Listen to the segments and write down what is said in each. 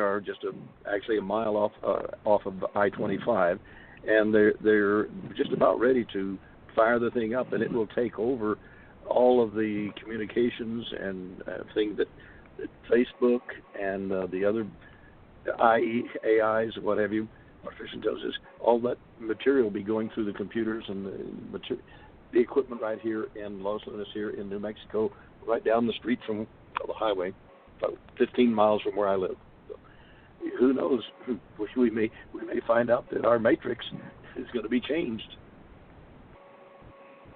are just actually a mile off of I-25, and they're just about ready to fire the thing up, and it will take over all of the communications and things that Facebook and the other AIs, what have you, artificial intelligence, all that material will be going through the computers and the equipment right here in Los Lunas, here in New Mexico, right down the street from the highway, about 15 miles from where I live. So, who knows? We may find out that our matrix is going to be changed.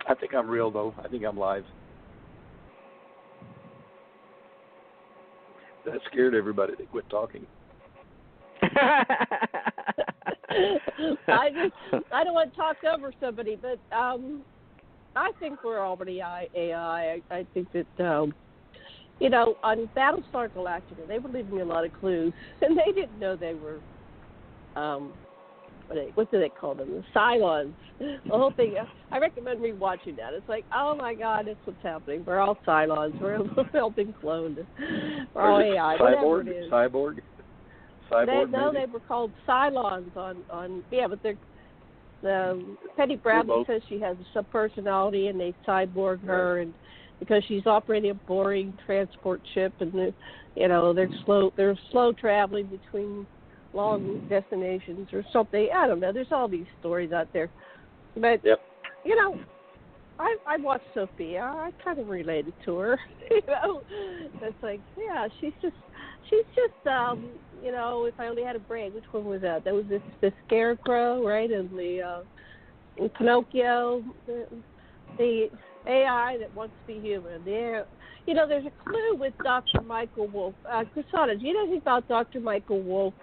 I think I'm real, though. I think I'm live. That scared everybody. They quit talking. I don't want to talk over somebody, but I think we're already AI. I think that, on Battlestar Galactica, they were leaving me a lot of clues, and they didn't know they were, what do they call them? The Cylons. The whole thing. I recommend rewatching that. It's like, oh my God, that's what's happening. We're all Cylons. We're all being cloned. We're all AI. Whatever it is. Cyborg. They were called Cylons on but they're Penny Bradley says she has a subpersonality, and they cyborg her, and because she's operating a boring transport ship, and they're slow traveling between long destinations or something. I don't know. There's all these stories out there, but I watched Sophia. I kind of related to her. It's like, yeah, she's just if I only had a brain, which one was that? That was the Scarecrow, right? And the in Pinocchio, the AI that wants to be human. There's a clue with Dr. Michael Wolff. Crysana, do you know anything about Dr. Michael Wolff?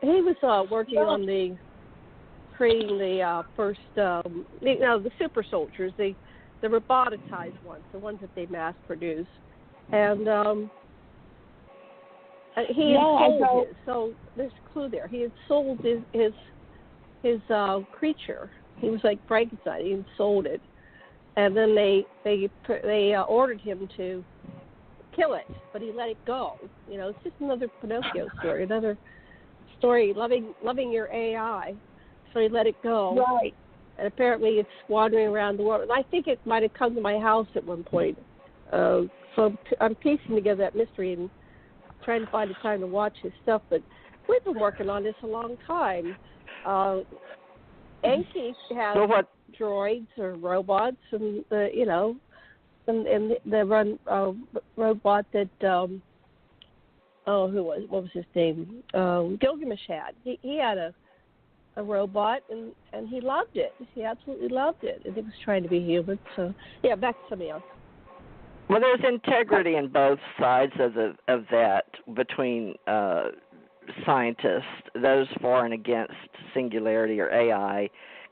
He was working on creating the first, the super soldiers, the roboticized ones, the ones that they mass produce, and he had sold his. So there's a clue there. He had sold his creature. He was like Frankenstein. He had sold it, and then they ordered him to kill it, but he let it go. It's just another Pinocchio story, another story loving your AI. So he let it go. Right. And apparently it's wandering around the world. And I think it might have come to my house at one point. So I'm piecing together that mystery and trying to find a time to watch his stuff. But we've been working on this a long time. AC has droids or robots, and and the run robot that what was his name? Gilgamesh had. He had a robot, and he loved it. He absolutely loved it, and he was trying to be human. So, yeah, back to somebody else. Well, there's integrity in both sides of that between scientists, those for and against singularity or AI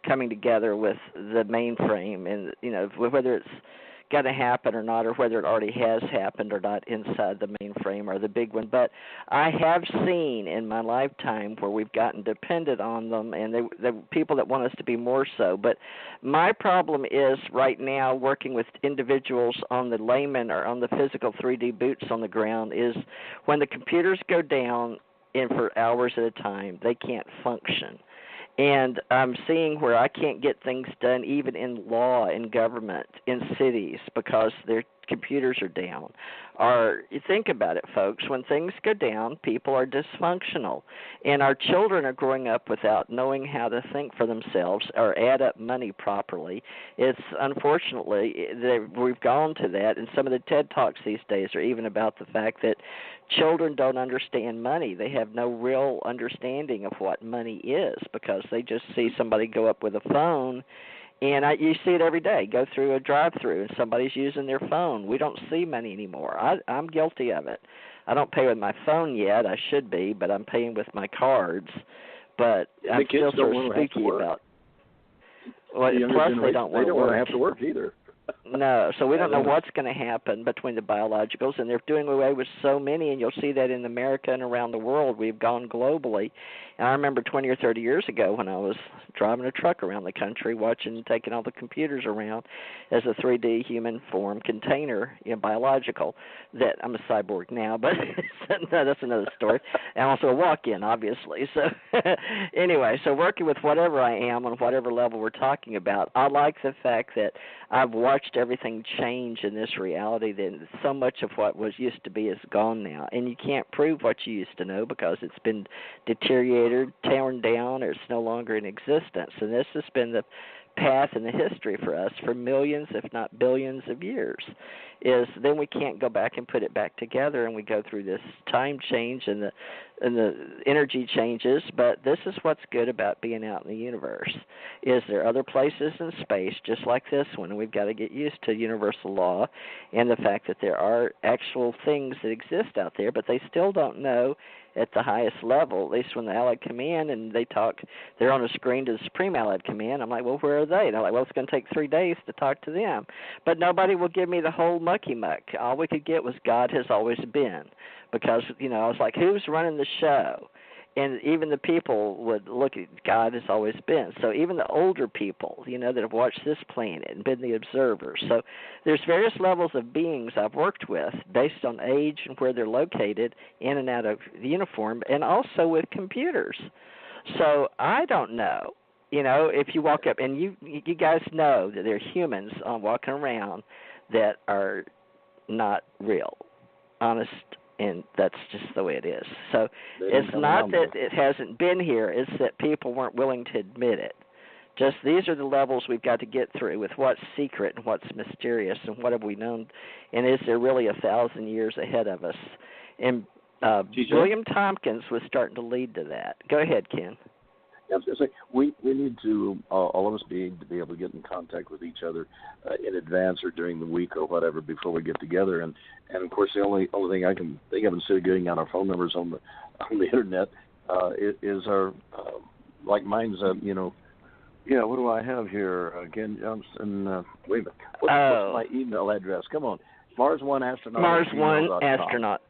coming together with the mainframe, and whether it's going to happen or not, or whether it already has happened or not inside the mainframe or the big one. But I have seen in my lifetime where we've gotten dependent on them, and the people that want us to be more so. But my problem is right now working with individuals on the layman or on the physical 3D boots on the ground is when the computers go down and for hours at a time, they can't function. And I'm seeing where I can't get things done even in law, in government, in cities, because their computers are down. Or you think about it, folks, when things go down, people are dysfunctional. And our children are growing up without knowing how to think for themselves or add up money properly. It's unfortunately, we've gone to that. And some of the TED Talks these days are even about the fact that children don't understand money. They have no real understanding of what money is because they just see somebody go up with a phone. And you see it every day. Go through a drive-through, and somebody's using their phone. We don't see money anymore. I'm guilty of it. I don't pay with my phone yet. I should be, but I'm paying with my cards. But I'm still sort of spooky about. Well, plus they don't want to have to work either. No, so we don't know what's going to happen between the biologicals, and they're doing away with so many, and you'll see that in America and around the world. We've gone globally. And I remember 20 or 30 years ago when I was driving a truck around the country, taking all the computers around as a 3D human form container, biological, that I'm a cyborg now, but no, that's another story. And also a walk-in, obviously. So anyway, so working with whatever I am on whatever level we're talking about, I like the fact that I've watched everything change in this reality. That so much of what was used to be is gone now, and you can't prove what you used to know because it's been deteriorated, torn down, or it's no longer in existence. And this has been the path in the history for us for millions, if not billions of years, is then we can't go back and put it back together, and we go through this time change and the energy changes. But this is what's good about being out in the universe, is there are other places in space just like this one, and we've got to get used to universal law and the fact that there are actual things that exist out there, but they still don't know at the highest level, at least when the Allied Command, and they're on a screen to the Supreme Allied Command. I'm like, well, where are they? And they're like, well, it's going to take 3 days to talk to them. But nobody will give me the whole mucky muck. All we could get was God has always been, because, I was like, who's running the show? And even the people would look at God has always been. So even the older people, that have watched this planet and been the observers. So there's various levels of beings I've worked with based on age and where they're located in and out of the uniform, and also with computers. So I don't know, if you walk up, and you guys know that there are humans walking around that are not real, honest. And that's just the way it is. So it's not that it hasn't been here. It's that people weren't willing to admit it. Just these are the levels we've got to get through with what's secret and what's mysterious and what have we known. And is there really 1,000 years ahead of us? And William Tompkins was starting to lead to that. Go ahead, Ken. I was going to say, we need to, all of us be able to get in contact with each other in advance or during the week or whatever before we get together. And of course, the only thing I can think of instead of getting out our phone numbers on the internet is our, like mine's, what do I have here? Again, Johnston, wait a minute. What's my email address? Come on. Mars One Astronaut. Mars One Astronaut.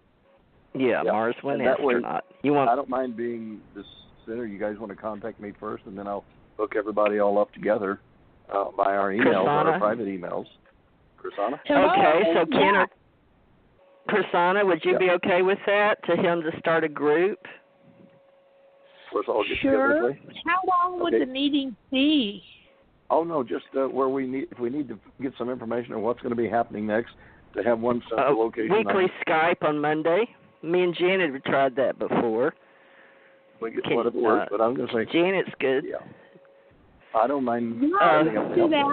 Yeah, Mars One Astronaut. I don't mind being this center. You guys want to contact me first, and then I'll hook everybody all up together by our emails, or our private emails. Crysana? Okay, so Ken or Crysana, would you be okay with that, to him to start a group? First all get sure. Together, how long would the meeting be? Oh, no, just where if we need to get some information on what's going to be happening next, to have one central location. Weekly Skype on Monday. Me and Janet have tried that before. We get whatever works, but I'm going to say Janet's good. Yeah, I don't mind. Do that.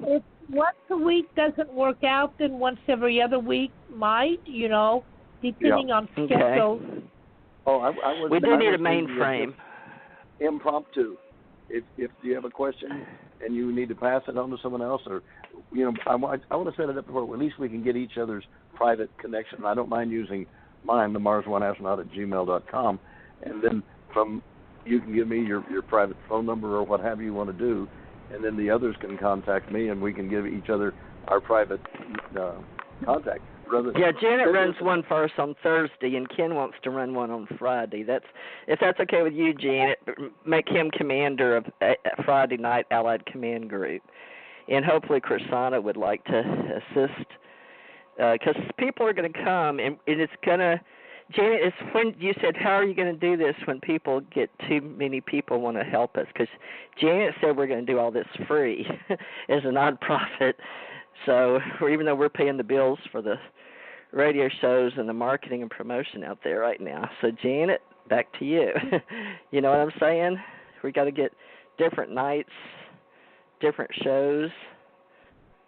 If once a week doesn't work out, then once every other week might. Depending on schedule. Okay. Oh, we do need a mainframe. Impromptu. If you have a question and you need to pass it on to someone else, or I want to set it up where at least we can get each other's private connection. I don't mind using mine, the Mars1Astronaut@gmail.com, and then you can give me your private phone number or what have you want to do, and then the others can contact me, and we can give each other our private contact. Janet runs one for us on Thursday, and Ken wants to run one on Friday. If that's okay with you, Janet, make him commander of Friday night Allied Command Group, and hopefully Crysana would like to assist, because people are going to come, and it's going to. Janet, it's when you said, how are you going to do this when people get too many people want to help us? Because Janet said we're going to do all this free as a nonprofit. So even though we're paying the bills for the radio shows and the marketing and promotion out there right now. So, Janet, back to you. You know what I'm saying? We got to get different nights, different shows.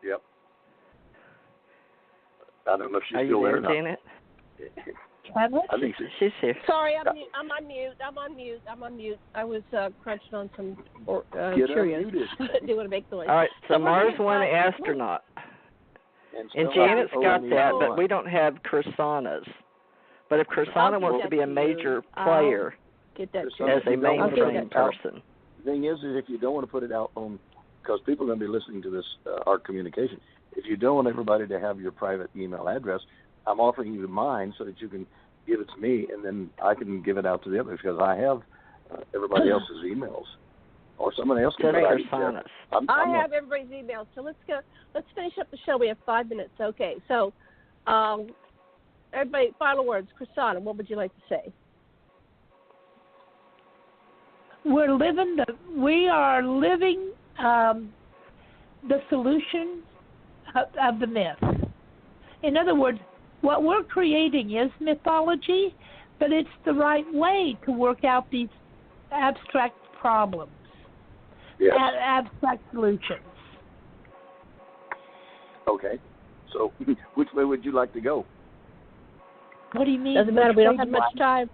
Yep. I don't know if she's still there or not. Are you there, Janet? I think she's here. Sorry, I'm on mute. I was crunching on some Cheerios. Didn't want to make noise. All right, so Mars One Astronaut. And Janet's got that, but we don't have Crysana's. But if Crysana wants to be a major player as a mainframe person. The thing is if you don't want to put it out on, because people are going to be listening to this, our communication, if you don't want everybody to have your private email address, I'm offering you mine so that you can give it to me, and then I can give it out to the others because I have everybody else's emails, or someone else can. I have everybody's email. So let's go. Let's finish up the show. We have 5 minutes. Okay. So, everybody, final words. Crysana, what would you like to say? We are living the solution of the myth. In other words, what we're creating is mythology, but it's the right way to work out these abstract problems, abstract solutions. Okay. So, which way would you like to go? What do you mean? Doesn't matter. We don't have much time.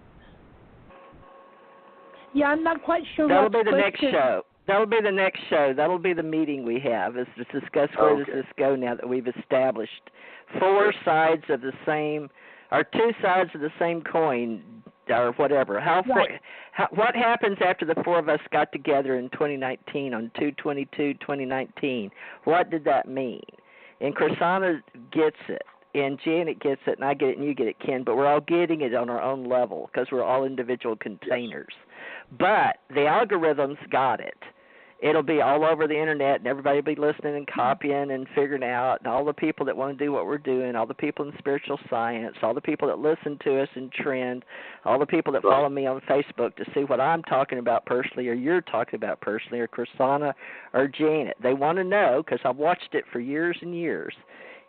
Yeah, I'm not quite sure. That'll be the next show. That'll be the next show. That'll be the meeting we have, is to discuss where does this go now that we've established 4 sides of the same, or 2 sides of the same coin, or whatever. What happens after the 4 of us got together in 2019 on 2/22/2019? What did that mean? And Crysana gets it, and Janet gets it, and I get it, and you get it, Ken. But we're all getting it on our own level because we're all individual containers. But the algorithms got it. It'll be all over the internet, and everybody will be listening and copying and figuring out, and all the people that want to do what we're doing, all the people in spiritual science, all the people that listen to us in Trend, all the people that follow me on Facebook to see what I'm talking about personally or you're talking about personally, or Crysana or Janet. They want to know because I've watched it for years and years.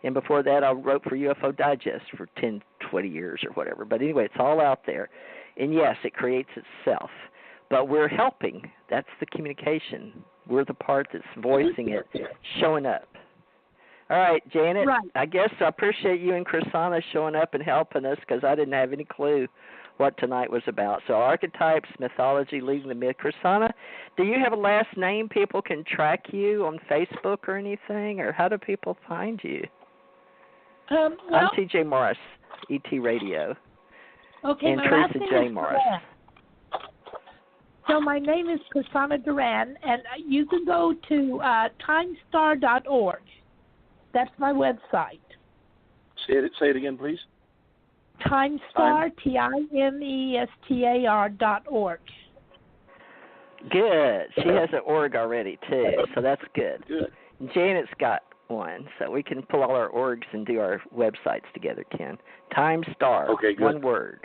And before that, I wrote for UFO Digest for 10, 20 years or whatever. But anyway, it's all out there. And, yes, it creates itself. But we're helping. That's the communication. We're the part that's voicing it, showing up. All right, Janet, I guess I appreciate you and Crysana showing up and helping us because I didn't have any clue what tonight was about. So archetypes, mythology, leading the myth. Crysana, do you have a last name people can track you on Facebook or anything, or how do people find you? I'm TJ Morris, ET Radio. Okay, and my Theresa last J. name is Morris. Duran. So my name is Crysana Duran, and you can go to timestar.org. That's my website. Say it again, please. Timestar, TIMESTAR.org. Good. She has an org already, too, so that's good. Good. Janet's got one, so we can pull all our orgs and do our websites together, Ken. Timestar, one word.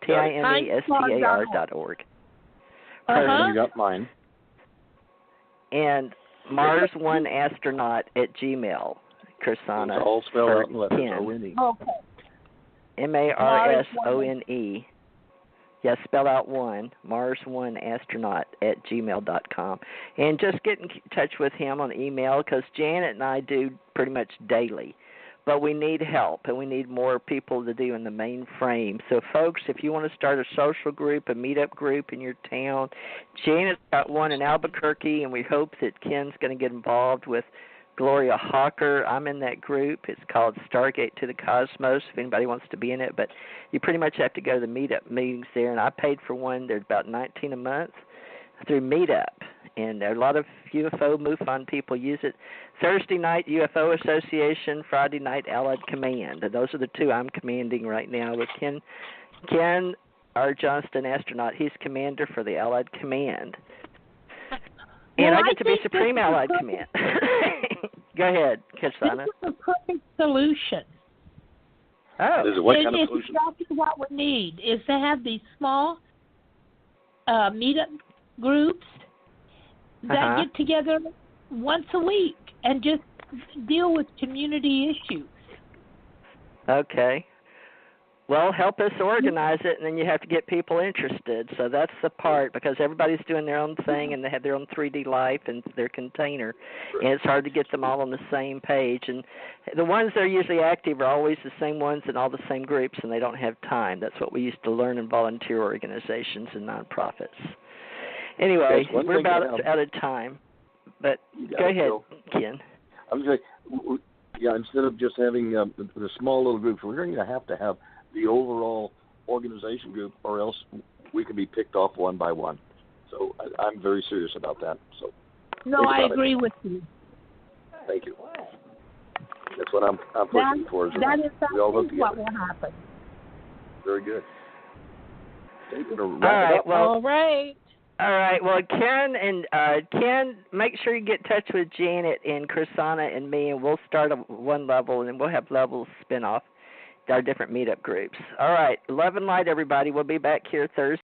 TIMESTAR.org. You got mine. And Mars One Astronaut at Gmail, Crysana. It's all spelled out in letters. Okay. MARSONE. Yeah, spell out 1, Mars One Astronaut at gmail.com. And just get in touch with him on email because Janet and I do pretty much daily. But we need help, and we need more people to do in the mainframe. So, folks, if you want to start a social group, a meetup group in your town, Janet's got one in Albuquerque, and we hope that Ken's going to get involved with Gloria Hawker. I'm in that group. It's called Stargate to the Cosmos, if anybody wants to be in it. But you pretty much have to go to the meetup meetings there, and I paid for one. They're about $19 a month through Meetup. And a lot of UFO MUFON people use it. Thursday night, UFO Association. Friday night, Allied Command. And those are the 2 I'm commanding right now with Ken, our Johnston astronaut. He's commander for the Allied Command. And I get to be Supreme Allied Command. Go ahead, Crysana. This is the perfect solution. Oh. What kind of solution? Exactly what we need is to have these small meetup groups that get together once a week and just deal with community issues. Okay. Well, help us organize it, and then you have to get people interested. So that's the part, because everybody's doing their own thing, and they have their own 3D life and their container, and it's hard to get them all on the same page. And the ones that are usually active are always the same ones in all the same groups, and they don't have time. That's what we used to learn in volunteer organizations and nonprofits. Anyway, we're about out of time, but go ahead, Ken. I'm just saying, instead of just having the small little groups, we're going to have the overall organization group, or else we can be picked off one by one. So I'm very serious about that. So no, I agree with you. Thank you. That's what I'm pushing for. That is we all work what together. will happen. Very good. Okay, we're gonna All wrap it right. up. Well. All right. Well, Ken, make sure you get in touch with Janet and Crysana and me, and we'll start at one level, and then we'll have levels spin off our different meetup groups. All right. Love and light, everybody. We'll be back here Thursday.